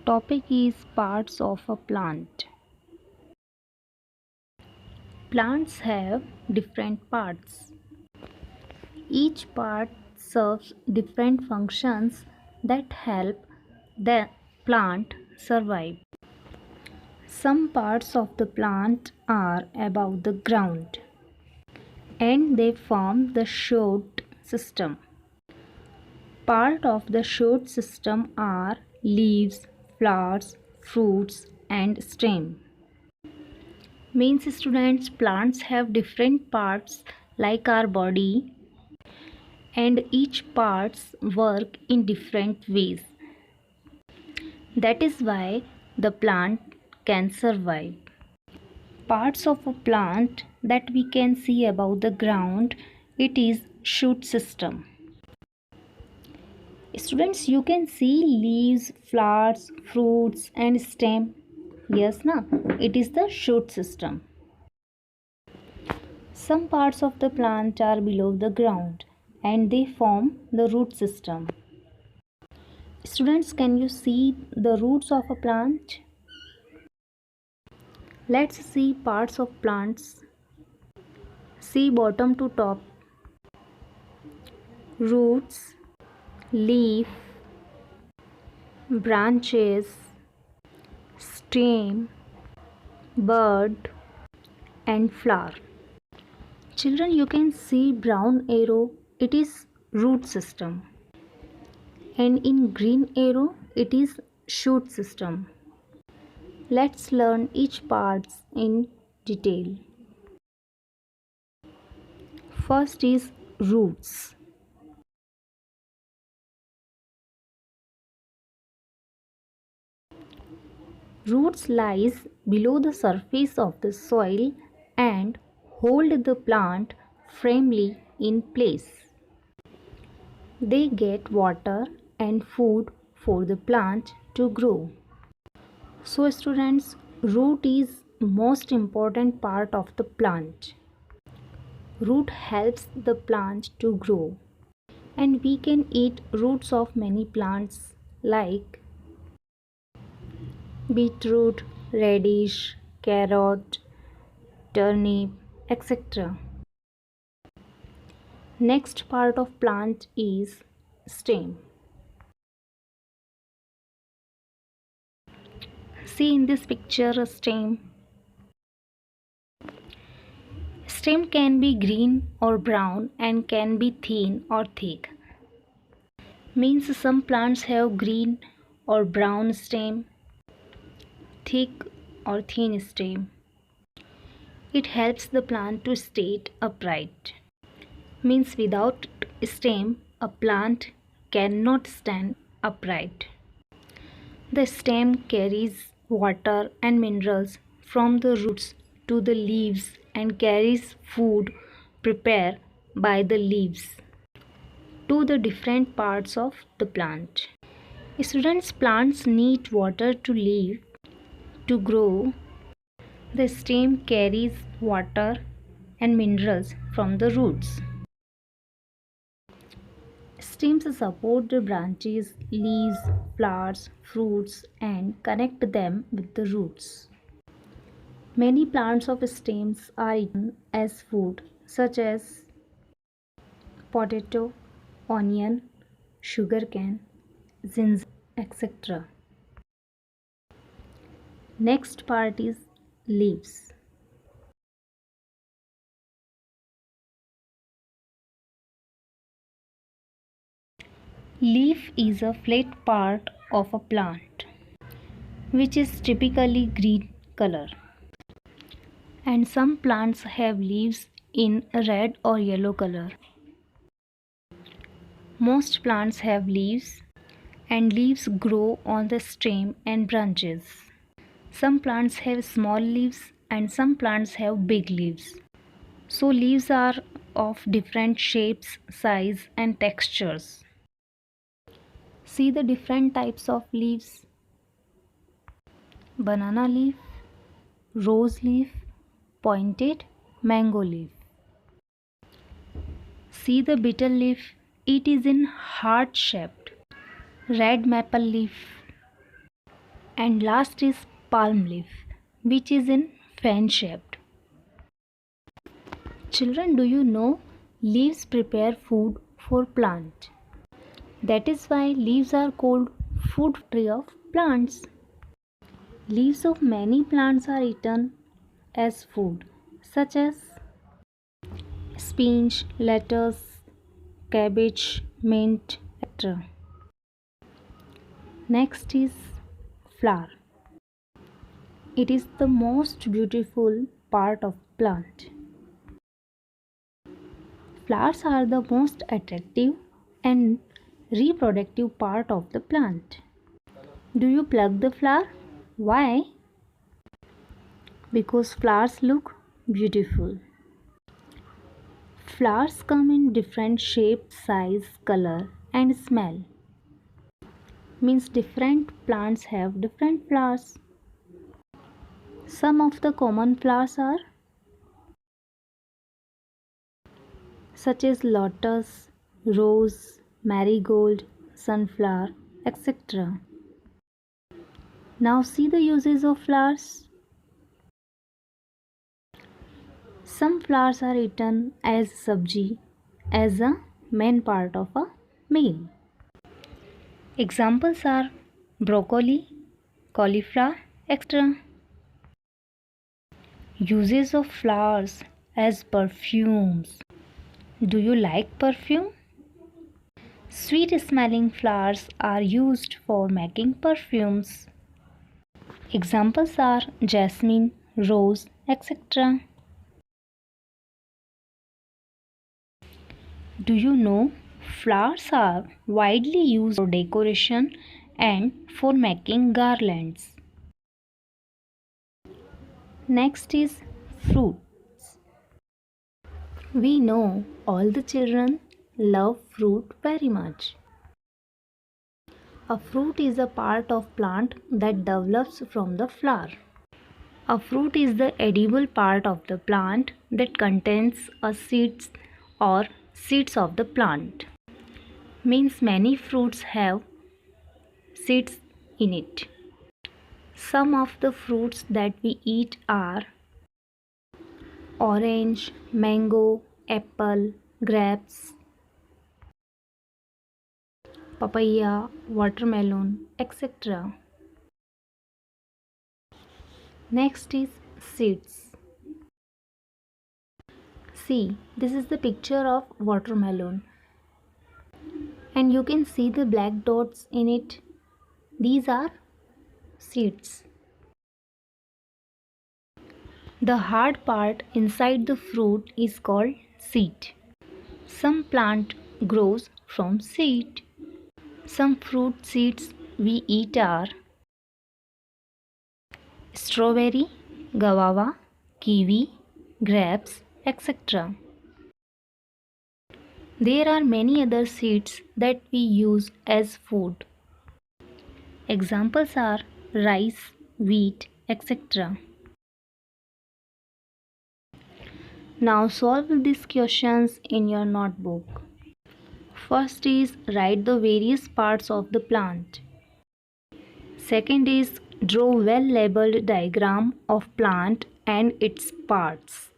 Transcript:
Topic is parts of a plant. Plants have different parts. Each part serves different functions that help the plant survive. Some parts of the plant are above the ground and they form the shoot system. Part of the shoot system are leaves, flowers, fruits, and stem. Means students, plants have different parts like our body, and each parts work in different ways. That is why the plant can survive. Parts of a plant that we can see above the ground, it is shoot system. Students, you can see leaves, flowers, fruits and stem. Yes, na? It is the shoot system. Some parts of the plant are below the ground and they form the root system. Students, can you see the roots of a plant? Let's see parts of plants. See bottom to top. Roots, leaf, branches, stem, bud and flower. Children, you can see brown arrow, it is root system, and in green arrow it is shoot system. Let's learn each parts in detail. First is roots. Roots lies below the surface of the soil and hold the plant firmly in place. They get water and food for the plant to grow. So students, root is most important part of the plant. Root helps the plant to grow, and we can eat roots of many plants like beetroot, radish, carrot, turnip, etc. Next part of plant is stem. See in this picture a stem. Stem can be green or brown and can be thin or thick. Means some plants have green or brown stem, thick or thin stem. It helps the plant to stay upright. Means without stem, a plant cannot stand upright. The stem carries water and minerals from the roots to the leaves and carries food prepared by the leaves to the different parts of the plant. Students, plants need water to live, to grow. The stem carries water and minerals from the roots. Stems support the branches, leaves, flowers, fruits and connect them with the roots. Many plants of stems are eaten as food, such as potato, onion, sugarcane, ginger, etc. Next part is leaves. Leaf is a flat part of a plant which is typically green color, and some plants have leaves in red or yellow color. Most plants have leaves and leaves grow on the stem and branches. Some plants have small leaves and some plants have big leaves. So leaves are of different shapes, size and textures. See the different types of leaves: banana leaf, rose leaf, pointed mango leaf. See the betel leaf, it is in heart shaped. Red maple leaf, And last is palm leaf, which is in fan shaped. Children, do you know leaves prepare food for plant? That is why leaves are called food tree of plants. Leaves of many plants are eaten as food, such as spinach, lettuce, cabbage, mint, etc. Next is flower. It is the most beautiful part of plant. Flowers are the most attractive and reproductive part of the plant. Do you pluck the flower? Why? Because flowers look beautiful. Flowers come in different shape, size, color and smell. Means different plants have different flowers. Some of the common flowers are such as lotus, rose, marigold, sunflower, etc. Now see the uses of flowers. Some flowers are eaten as sabji, as a main part of a meal. Examples are broccoli, cauliflower, etc. Uses of flowers as perfumes. Do you like perfume? Sweet smelling flowers are used for making perfumes. Examples are jasmine, rose, etc. Do you know flowers are widely used for decoration and for making garlands? Next is fruits. We know all the children love fruit very much. A fruit is a part of plant that develops from the flower. A fruit is the edible part of the plant that contains a seeds or seeds of the plant. Means many fruits have seeds in it. Some of the fruits that we eat are orange, mango, apple, grapes, papaya, watermelon, etc. Next is seeds. See, this is the picture of watermelon and you can see the black dots in it. These are seeds. The hard part inside the fruit is called seed. Some plant grows from seed. Some fruit seeds we eat are strawberry, guava, kiwi, grapes, etc. There are many other seeds that we use as food. Examples are rice, wheat, etc. Now solve these questions in your notebook. First is write the various parts of the plant. Second is draw well labeled diagram of plant and its parts.